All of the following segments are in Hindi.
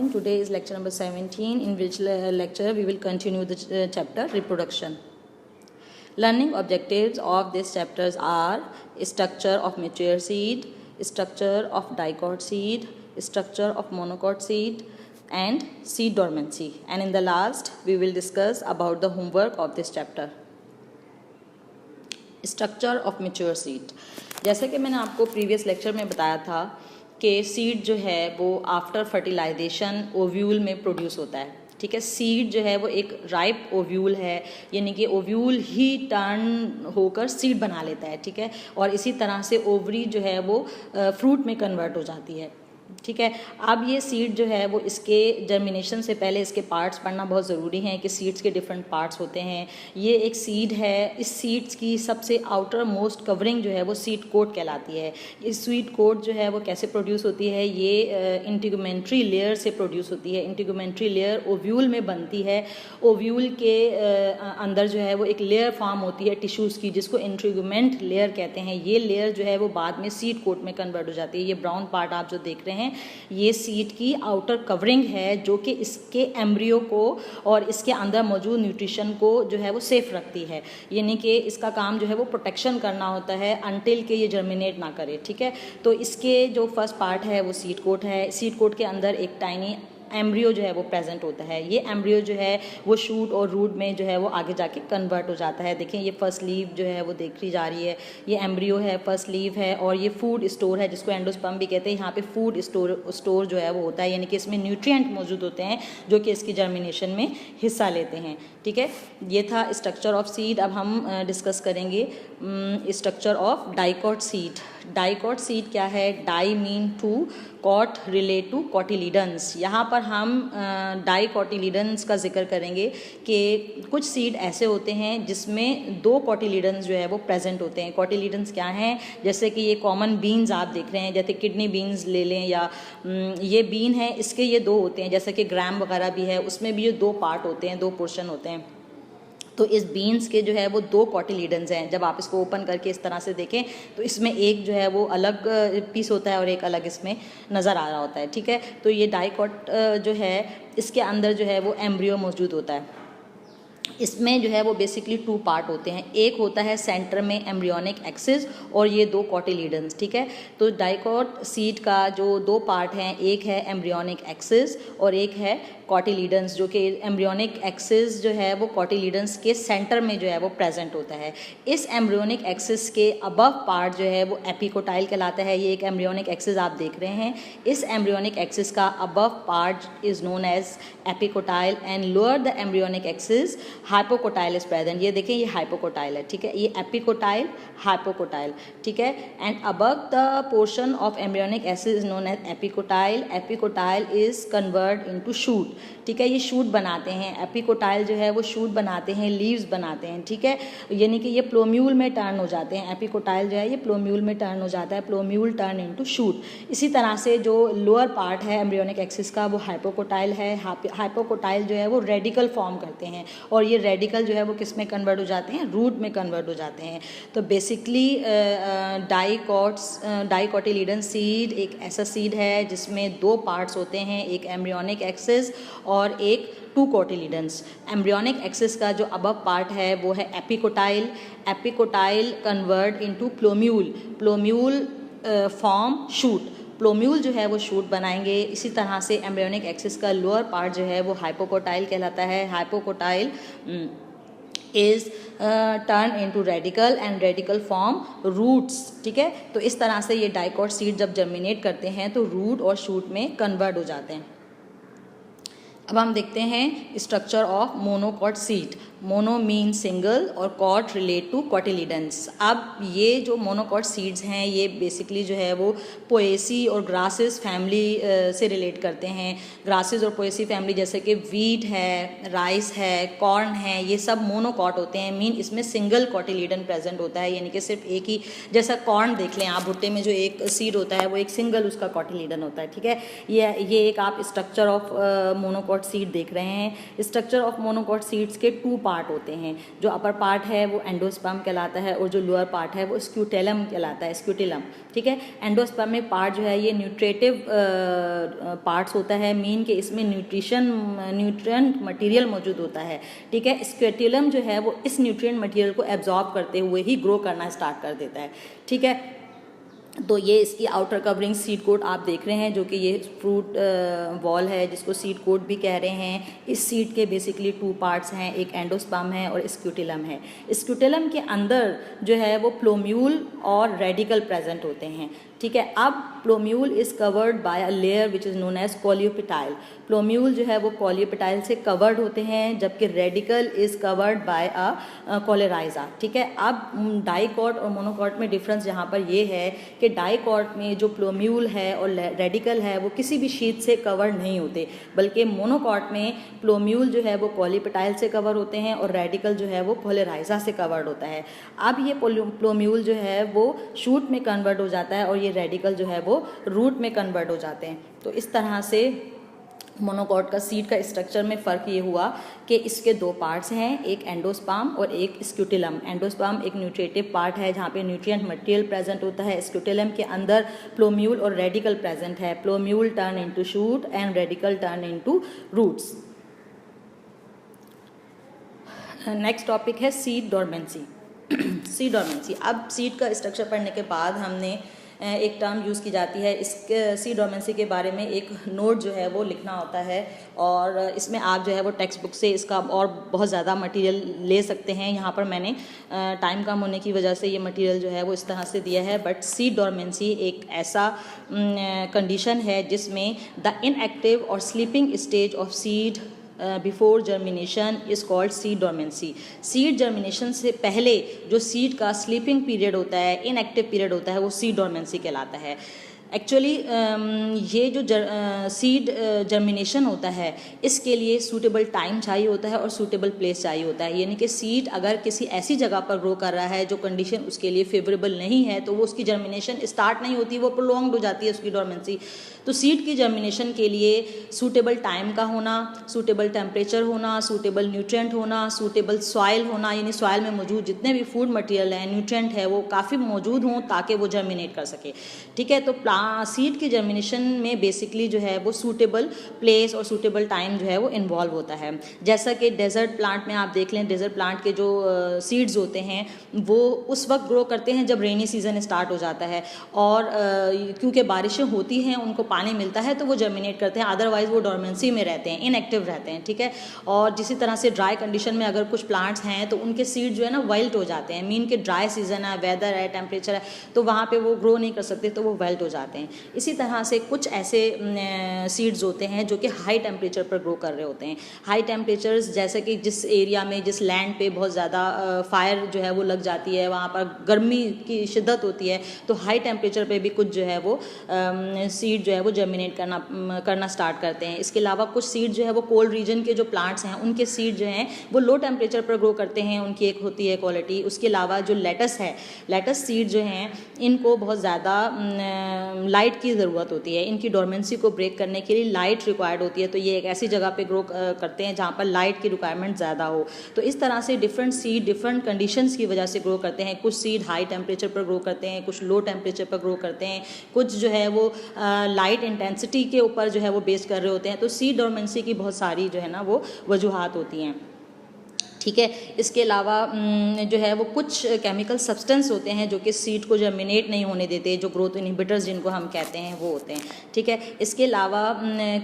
afternoon. Today is lecture number 17, in which lecture we will continue the chapter reproduction. Learning objectives of these chapters are structure of mature seed, structure of dicot seed, structure of monocot seed, and seed dormancy. And in the last, we will discuss about the homework of this chapter. Structure of mature seed, जैसे कि मैंने आपको प्रीवियस लेक्चर में बताया था कि सीड जो है वो आफ्टर फर्टिलाइजेशन ओव्यूल में प्रोड्यूस होता है। ठीक है, सीड जो है वो एक राइप ओव्यूल है, यानी कि ओव्यूल ही टर्न होकर सीड बना लेता है। ठीक है, और इसी तरह से ओवरी जो है वो फ्रूट में कन्वर्ट हो जाती है। ठीक है, अब ये सीड जो है वो इसके जर्मिनेशन से पहले इसके पार्ट्स पढ़ना बहुत ज़रूरी है कि सीड्स के डिफरेंट पार्ट्स होते हैं। ये एक सीड है, इस सीड्स की सबसे आउटर मोस्ट कवरिंग जो है वो सीड कोट कहलाती है। इस सीड कोट जो है वो कैसे प्रोड्यूस होती है, ये इंटीगुमेंट्री लेयर से प्रोड्यूस होती है। इंटीगुमेंट्री लेयर ओव्यूल में बनती है। ओव्यूल के अंदर जो है वो एक लेयर फॉर्म होती है टिश्यूज़ की, जिसको इंटीगुमेंट लेयर कहते हैं। ये लेयर जो है वो बाद में सीड कोट में कन्वर्ट हो जाती है। ये ब्राउन पार्ट आप जो देख रहे हैं ये सीड की आउटर कवरिंग है, जो कि इसके एम्ब्रियो को और इसके अंदर मौजूद न्यूट्रिशन को जो है वो सेफ रखती है, यानी कि इसका काम जो है वो प्रोटेक्शन करना होता है अनटिल के ये जर्मिनेट ना करे। ठीक है, तो इसके जो फर्स्ट पार्ट है वो सीड कोट है। सीड कोट के अंदर एक टाइनी एम्ब्रियो जो है वो प्रेजेंट होता है। ये एम्ब्रियो जो है वो शूट और रूट में जो है वो आगे जाके कन्वर्ट हो जाता है। देखें, ये फर्स्ट लीव जो है वो देखी जा रही है, ये एम्ब्रियो है, फर्स्ट लीव है, और ये फूड स्टोर है जिसको एंडोस्पर्म भी कहते हैं। यहाँ पे फूड स्टोर जो है वो होता है, यानी कि इसमें न्यूट्रिएंट मौजूद होते हैं जो कि इसकी जर्मिनेशन में हिस्सा लेते हैं। ठीक है, ये था स्ट्रक्चर ऑफ सीड। अब हम डिस्कस करेंगे structure of dicot seed. Dicot seed क्या है? Di mean two, cot relate to cotyledons. यहाँ पर हम डाइकॉटिलीडन्स का जिक्र करेंगे कि कुछ सीड ऐसे होते हैं जिसमें दो कॉटिलीडन्स जो है वो प्रेजेंट होते हैं। कॉटिलीडन्स क्या हैं? जैसे कि ये कॉमन बीन्स आप देख रहे हैं, जैसे किडनी बीन्स ले लें, या ये बीन है, इसके ये दो होते हैं। जैसे कि ग्राम वगैरह भी है, उसमें भी ये दो पार्ट होते हैं, दो पोर्शन होते हैं। तो इस बीन्स के जो है वो दो कॉटिलीडन्स हैं। जब आप इसको ओपन करके इस तरह से देखें तो इसमें एक जो है वो अलग पीस होता है और एक अलग इसमें नज़र आ रहा होता है। ठीक है, तो ये डाइकॉट जो है इसके अंदर जो है वो एम्ब्रियो मौजूद होता है। इसमें जो है वो बेसिकली टू पार्ट होते हैं। एक होता है सेंटर में एम्ब्रियोनिक एक्सिस और ये दो कॉटिलीडन्स। ठीक है, तो डाइकॉट सीड का जो दो पार्ट हैं, एक है एम्ब्रियोनिक एक्सिस और एक है कॉटिलीडन्स, जो कि एम्ब्रियोनिक एक्सिस जो है वो कॉटिलीडन्स के सेंटर में जो है वो प्रेजेंट होता है। इस एम्ब्रियोनिक एक्सिस के अबव पार्ट जो है वो एपिकोटाइल कहलाता है। ये एक एम्ब्रियोनिक एक्सिस आप देख रहे हैं। इस एम्ब्रियोनिक एक्सिस का above part is known as epicotyl and lower the embryonic axis hypocotyl is present. ये देखें, ये हाइपोकोटाइल है। ठीक है, ये एपिकोटाइल, हाइपोकोटाइल। ठीक है, and above the portion of embryonic axis is known as epicotyl. Epicotyl is convert into shoot. ठीक है, ये शूट बनाते हैं। एपिकोटाइल जो है वो शूट बनाते हैं, लीव्स बनाते हैं। ठीक है, यानी कि ये प्लोम्यूल में टर्न हो जाते हैं। एपिकोटाइल जो है ये प्लोम्यूल में टर्न हो जाता है, प्लोम्यूल टर्न इनटू शूट। इसी तरह से जो लोअर पार्ट है एम्ब्रियोनिक एक्सिस का वो हाइपोकोटाइल है। हाइपोकोटाइल जो है वो रेडिकल फॉर्म करते हैं और ये रेडिकल जो है वो किस में कन्वर्ट हो जाते हैं? रूट में कन्वर्ट हो जाते हैं। तो बेसिकली डाइकॉटिलीडन सीड एक ऐसा सीड है जिसमें दो पार्ट्स होते हैं, एक एम्ब्रियोनिक एक्सिस और एक टू कॉटिलीडन्स। एम्ब्रियोनिक एक्सिस का जो अबव पार्ट है वो है epicotyl. Epicotyl convert into plumule, plumule form shoot. Plumule जो है वो शूट बनाएंगे। इसी तरह से एम्ब्रियोनिक एक्सिस का लोअर पार्ट जो है वो हाइपोकोटाइल कहलाता है। Hypocotyl is turn into radicle and radicle form roots. ठीक है, तो इस तरह से ये डाइकॉट सीड जब जर्मिनेट करते हैं तो रूट और शूट में कन्वर्ट हो जाते हैं। अब हम देखते हैं structure of monocot seed. Mono mean single और कॉट रिलेट टू कॉटिलीडन्स। अब ये जो मोनोकॉट सीड्स हैं ये बेसिकली जो है वो पोएसी और ग्रासेस फैमिली से रिलेट करते हैं। ग्रासेस और पोएसी फैमिली जैसे कि वीट है, राइस है, कॉर्न है, ये सब मोनोकॉट होते हैं। मीन इसमें सिंगल कॉटिलीडन प्रेजेंट होता है, यानी कि सिर्फ एक ही। जैसा कॉर्न देख लें आप, भुट्टे में जो एक सीड होता है वो एक सिंगल उसका कॉटिलीडन होता है। ठीक है, ये एक आप structure of monocot monocot seed देख रहे हैं। स्ट्रक्चर ऑफ मोनोकॉट सीड्स के 2 पार्ट होते हैं। जो अपर पार्ट है वो एंडोस्पर्म कहलाता है और जो लोअर पार्ट है वो स्क्यूटेलम कहलाता है, स्क्यूटेलम। ठीक है, एंडोस्पर्म में पार्ट जो है ये न्यूट्रेटिव पार्ट्स होता है, मीन के इसमें न्यूट्रिएंट मटेरियल मौजूद होता है। ठीक है, स्क्यूटेलम जो है वो इस न्यूट्रिएंट मटेरियल को एब्जॉर्ब करते हुए ही ग्रो करना स्टार्ट कर देता है। ठीक है, तो ये इसकी आउटर कवरिंग सीड कोट आप देख रहे हैं, जो कि ये फ्रूट वॉल है जिसको सीड कोट भी कह रहे हैं। इस सीड के बेसिकली 2 पार्ट्स हैं, एक एंडोस्पर्म है और स्क्यूटेलम है। स्क्यूटेलम के अंदर जो है वो प्लोम्यूल और रेडिकल प्रेजेंट होते हैं। ठीक है, अब plumule is covered by a layer which is known as coleoptile. Plumule जो है वो कॉलियोपेटाइल से कवर्ड होते हैं, जबकि radicle is covered by a coleorhiza. ठीक है, अब डाइकॉट और मोनोकॉट में डिफरेंस यहाँ पर ये है कि डाइकॉट में जो प्लोम्यूल है और रेडिकल है वो किसी भी शीट से कवर नहीं होते, बल्कि मोनोकॉट में प्लोम्यूल जो है वो कॉलियोपेटाइल से कवर होते हैं और रेडिकल जो है वो कोलेराइजा से कवर्ड होता है। अब ये प्लोम्यूल जो है वो शूट में कन्वर्ट हो जाता है और ये रेडिकल जो है वो रूट में कन्वर्ट हो जाते हैं। तो इस तरह से मोनोकॉट का सीड का स्ट्रक्चर में फ़र्क ये हुआ कि इसके 2 पार्ट्स हैं, एक एंडोस्पर्म और एक स्क्यूटेलम। एंडोस्पर्म एक न्यूट्रिटिव पार्ट है जहाँ पे न्यूट्रिएंट मटेरियल प्रेजेंट होता है। स्क्यूटेलम के अंदर प्लोम्यूल और रेडिकल प्रेजेंट है। Plumule turn into shoot and radicle turn into roots. Next topic है सीड डोरमेंसी। सीड डोरमेंसी, अब सीड का स्ट्रक्चर पढ़ने के बाद हमने एक टर्म यूज़ की जाती है। इस सीड डोरमेंसी के बारे में एक नोट जो है वो लिखना होता है और इसमें आप जो है वो टेक्स्ट बुक से इसका और बहुत ज़्यादा मटेरियल ले सकते हैं। यहाँ पर मैंने टाइम कम होने की वजह से ये मटेरियल जो है वो इस तरह से दिया है। बट सीड डोरमेंसी एक ऐसा कंडीशन है जिसमें द इनएक्टिव और sleeping stage of seed before germination is called seed dormancy. Seed germination से पहले जो सीड का स्लीपिंग पीरियड होता है, इनएक्टिव पीरियड होता है, वो सीड डोरमेंसी कहलाता है। एक्चुअली ये जो सीड जर्मिनेशन होता है इसके लिए सूटेबल टाइम चाहिए होता है और सूटेबल प्लेस चाहिए होता है। यानी कि सीड अगर किसी ऐसी जगह पर ग्रो कर रहा है जो कंडीशन उसके लिए फेवरेबल नहीं है तो वो उसकी जर्मिनेशन स्टार्ट नहीं होती, वो प्रोलॉन्ग्ड हो जाती है उसकी डोरमेंसी। तो सीड की जर्मिनेशन के लिए सूटेबल टाइम का होना, सूटेबल टेम्परेचर होना, सूटेबल न्यूट्रिएंट होना, सूटेबल सॉइल होना, यानी सॉइल में मौजूद जितने भी फूड मटेरियल हैं, न्यूट्रिएंट है, वो काफ़ी मौजूद हों ताकि वो जर्मिनेट कर सके। ठीक है, तो सीड की जर्मिनेशन में बेसिकली जो है वो सूटेबल प्लेस और सूटेबल टाइम जो है वो इन्वॉल्व होता है। जैसा कि डेजर्ट प्लांट में आप देख लें, डेजर्ट प्लांट के जो सीड्स होते हैं वो उस वक्त ग्रो करते हैं जब रेनी सीजन स्टार्ट हो जाता है और क्योंकि बारिशें होती हैं, उनको पानी मिलता है तो वो जर्मिनेट करते हैं, अदरवाइज वो डोरमेंसी में रहते हैं, इनएक्टिव रहते हैं। ठीक है, और जिसी तरह से ड्राई कंडीशन में अगर कुछ प्लांट्स हैं तो उनके सीड जो है ना वाइल्ट हो जाते हैं, मीन के ड्राई सीजन है, वेदर है, टेम्परेचर है, तो वहाँ पे वो ग्रो नहीं कर सकते, तो वो वाइल्ट हो जाते हैं। इसी तरह से कुछ ऐसे सीड्स होते हैं जो कि हाई टेम्परेचर पर ग्रो कर रहे होते हैं। हाई टेम्परेचर्स जैसे कि जिस एरिया में, जिस लैंड पे बहुत ज़्यादा फायर जो है वो लग जाती है, वहाँ पर गर्मी की शिद्दत होती है, तो हाई टेम्परेचर पे भी कुछ जो है वो सीड जो है वो जर्मिनेट करना स्टार्ट करते हैं। इसके अलावा कुछ सीड जो है वो कोल्ड रीजन के जो प्लांट्स हैं उनके सीड जो हैं वो लो टेम्परेचर पर ग्रो करते हैं, उनकी एक होती है क्वालिटी। उसके अलावा जो लेटस है, लेटस सीड जो हैं इनको बहुत ज़्यादा लाइट की ज़रूरत होती है, इनकी डोरमेंसी को ब्रेक करने के लिए लाइट रिक्वायर्ड होती है, तो ये एक ऐसी जगह पे ग्रो करते हैं जहाँ पर लाइट की रिक्वायरमेंट ज़्यादा हो। तो इस तरह से डिफरेंट सीड डिफरेंट कंडीशंस की वजह से ग्रो करते हैं। कुछ सीड हाई टेम्परेचर पर ग्रो करते हैं, कुछ लो टेम्परेचर पर ग्रो करते हैं, कुछ जो है वो लाइट इंटेंसिटी के ऊपर जो है वो बेस कर रहे होते हैं। तो सीड डोरमेंसी की बहुत सारी जो है ना वो वजूहात होती हैं। ठीक है, इसके अलावा जो है वो कुछ केमिकल सब्सटेंस होते हैं जो कि सीड को जर्मिनेट नहीं होने देते, जो ग्रोथ इनहिबिटर्स जिनको हम कहते हैं वो होते हैं। ठीक है, इसके अलावा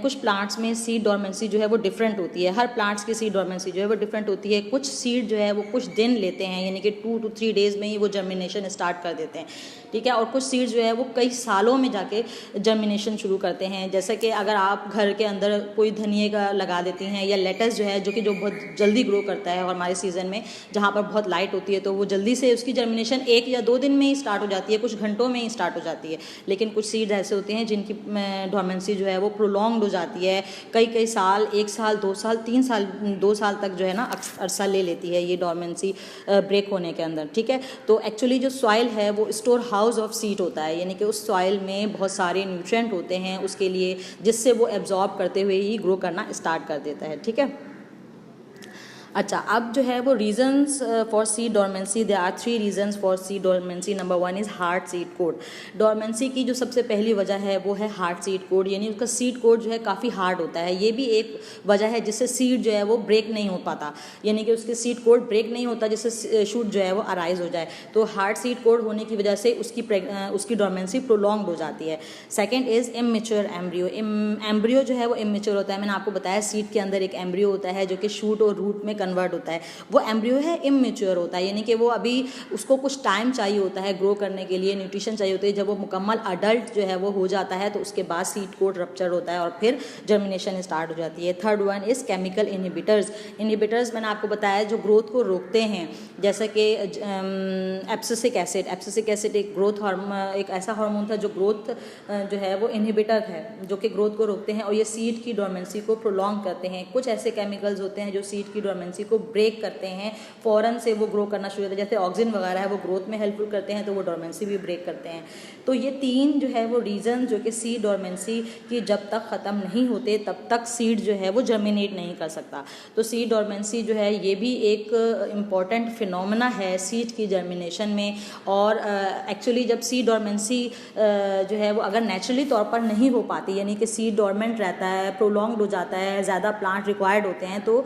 कुछ प्लांट्स में सीड डोरमेंसी जो है वो डिफरेंट होती है। हर प्लांट्स की सीड डोरमेंसी जो है वो डिफरेंट होती है। कुछ सीड जो है वो कुछ दिन लेते हैं, यानी कि 2 to 3 डेज़ में ही वो जर्मिनेशन स्टार्ट कर देते हैं। ठीक है, और कुछ सीड जो है वो कई सालों में जाके जर्मिनेशन शुरू करते हैं। जैसे कि अगर आप घर के अंदर कोई धनिया का लगा देती हैं या लेटस जो है जो कि जो बहुत जल्दी ग्रो करता है और हमारे सीज़न में जहाँ पर बहुत लाइट होती है तो वो जल्दी से उसकी जर्मिनेशन 1 या 2 दिन में ही स्टार्ट हो जाती है, कुछ घंटों में ही स्टार्ट हो जाती है। लेकिन कुछ सीड्स ऐसे होते हैं जिनकी डोरमेंसी जो है वो प्रोलॉन्ग्ड हो जाती है, कई साल, 1 साल, 2 साल, 3 साल, 2 साल तक जो है ना अरसा ले लेती है ये डोरमेंसी ब्रेक होने के अंदर, ठीक है। तो एक्चुअली जो सॉइल है वो स्टोर हाउस ऑफ सीड होता है, यानी कि उस सॉइल में बहुत सारे न्यूट्रिएंट होते हैं उसके लिए, जिससे वो एब्जॉर्ब करते हुए ही ग्रो करना स्टार्ट कर देता है, ठीक है। अच्छा, अब जो है वो reasons for seed dormancy, there are 3 reasons for seed dormancy. Number 1 is hard seed coat. Dormancy की जो सबसे पहली वजह है वो है हार्ड सीड कोड, यानी उसका सीड कोड जो है काफ़ी हार्ड होता है। ये भी एक वजह है जिससे सीड जो है वो ब्रेक नहीं हो पाता, यानी कि उसके सीड कोड ब्रेक नहीं होता जिससे शूट जो है वो अराइज हो जाए। तो हार्ड सीड कोड होने की वजह से उसकी डोरमेंसी प्रोलॉन्ग हो जाती है। Second is immature embryo. Embryo जो है वो इमेच्योर होता है। मैंने आपको बताया सीड के अंदर एक एम्ब्रियो होता है जो कि शूट और रूट में कन्वर्ट होता है। वो एम्ब्रियो है इमेच्योर होता है, यानी कि वो अभी उसको कुछ टाइम चाहिए होता है ग्रो करने के लिए, न्यूट्रिशन चाहिए होती है। जब वो मुकम्मल अडल्ट जो है वो हो जाता है तो उसके बाद सीड कोड रप्चर होता है और फिर जर्मिनेशन स्टार्ट हो जाती है। Third one is chemical inhibitors. Inhibitors मैंने आपको बताया जो ग्रोथ को रोकते हैं, जैसे कि एब्सिसिक एसिड। एब्सिसिक एसिड एक ग्रोथ हार्मोन, एक ऐसा हार्मोन था जो ग्रोथ जो है वो इनहिबिटर है, जो कि ग्रोथ को रोकते हैं और ये सीड की डोरमेंसी को प्रोलॉन्ग करते हैं। कुछ ऐसे केमिकल्स होते हैं जो सीड की डोरमेंसी को ब्रेक करते हैं, फ़ौरन से वो ग्रो करना शुरू होता है। जैसे ऑक्सीजन वगैरह है वो ग्रोथ में हेल्पफुल करते हैं, तो वो डोरमेंसी भी ब्रेक करते हैं। तो ये 3 जो है वो रीज़न जो कि सीड डोरमेंसी की जब तक ख़त्म नहीं होते तब तक सीड जो है वो जर्मिनेट नहीं कर सकता। तो सीड डोरमेंसी जो है ये भी एक इम्पॉर्टेंट फिनोमेना है सीड की जर्मिनेशन में। और एक्चुअली जब सीड डोरमेंसी जो है वो अगर नेचुरली तौर पर नहीं हो पाती, यानी कि सीड डोरमेंट रहता है, प्रोलॉन्ग्ड हो जाता है, ज़्यादा प्लांट रिक्वायर्ड होते हैं, तो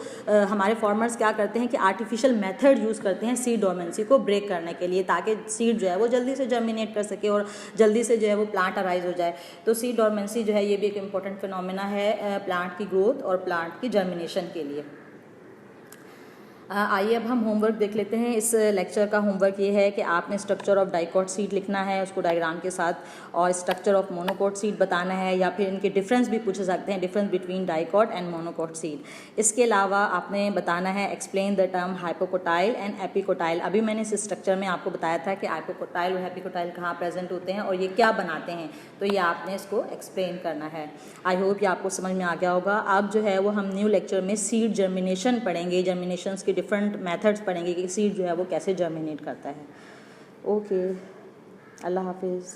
हमारे फार्मर्स क्या करते हैं कि आर्टिफिशियल मेथड यूज़ करते हैं सीड डोरमेंसी को ब्रेक करने के लिए, ताकि सीड जो है वो जल्दी से जर्मिनेट कर सके और जल्दी से जो है वो प्लांट अराइज हो जाए। तो सीड डोरमेंसी जो है ये भी एक इम्पॉर्टेंट फिनोमेना है प्लांट की ग्रोथ और प्लांट की जर्मिनेशन के लिए। आइए अब हम होमवर्क देख लेते हैं। इस लेक्चर का होमवर्क ये है कि आपने स्ट्रक्चर ऑफ डाइकॉट सीड लिखना है उसको डायग्राम के साथ, और स्ट्रक्चर ऑफ मोनोकॉट सीड बताना है, या फिर इनके डिफरेंस भी पूछ सकते हैं, difference between dicot and monocot seed. इसके अलावा आपने बताना है explain the term hypocotyl and epicotyl. अभी मैंने इस स्ट्रक्चर में आपको बताया था कि हाइपोकोटाइल और एपिकोटाइल कहाँ प्रेजेंट होते हैं और ये क्या बनाते हैं, तो ये आपने इसको एक्सप्लेन करना है। आई होप ये आपको समझ में आ गया होगा। अब जो है वो हम न्यू लेक्चर में सीड जर्मिनेशन पढ़ेंगे, जर्मिनेशन की डिफरेंट मेथड्स पढ़ेंगे कि सीड जो है वो कैसे जर्मिनेट करता है। ओके, अल्लाह हाफिज़।